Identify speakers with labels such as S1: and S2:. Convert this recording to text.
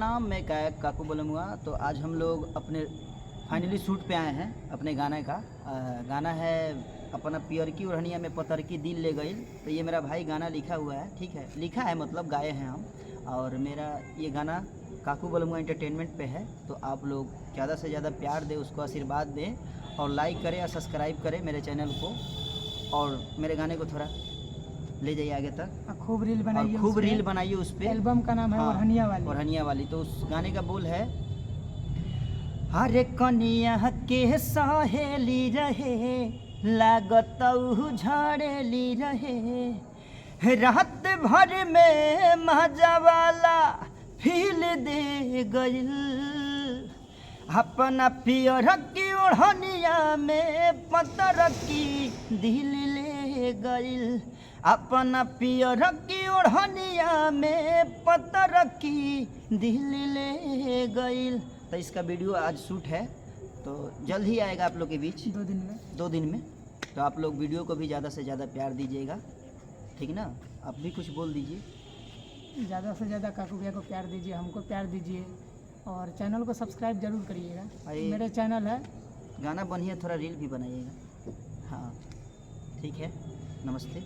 S1: नाम मैं गायक काकू बोलूँगा। तो आज हम लोग अपने फाइनली शूट पे आए हैं अपने गाने का। गाना है अपना पियर की ओढ़निया में पतर की दिल ले गई। तो ये मेरा भाई गाना लिखा हुआ है, ठीक है, लिखा है मतलब गाए हैं हम। और मेरा ये गाना काकू बोलूँगा एंटरटेनमेंट पे है। तो आप लोग ज़्यादा से ज़्यादा प्यार दें, उसको आशीर्वाद दें और लाइक करें या सब्सक्राइब करें मेरे चैनल को, और मेरे गाने को थोड़ा ले जाइए आगे तक।
S2: खूब रील बनाइए,
S1: खूब रील बनाइए उस पर।
S2: एल्बम का नाम है ओढ़निया वाली।
S1: ओढ़निया वाली। तो उस गाने का बोल है, हरे कनिया के सहेली रहे लागत झड़ेली रहे, रात भर में मजा वाला फील दे गइल, अपना पियर की ओढ़निया में पतर की दिल ले गइल, अपना पियर की ओढ़निया में पतर की दिल ले गइल। तो इसका वीडियो आज शूट है, तो जल्द ही आएगा आप लोग के बीच, 2 दिन में। तो आप लोग वीडियो को भी ज़्यादा से ज़्यादा प्यार दीजिएगा, ठीक ना। आप भी कुछ बोल दीजिए।
S2: ज़्यादा से ज़्यादा काकू भैया को प्यार दीजिए, हमको प्यार दीजिए और चैनल को सब्सक्राइब जरूर करिएगा। मेरे चैनल है।
S1: गाना बनिए, थोड़ा रील भी बनाइएगा। हाँ ठीक है, नमस्ते।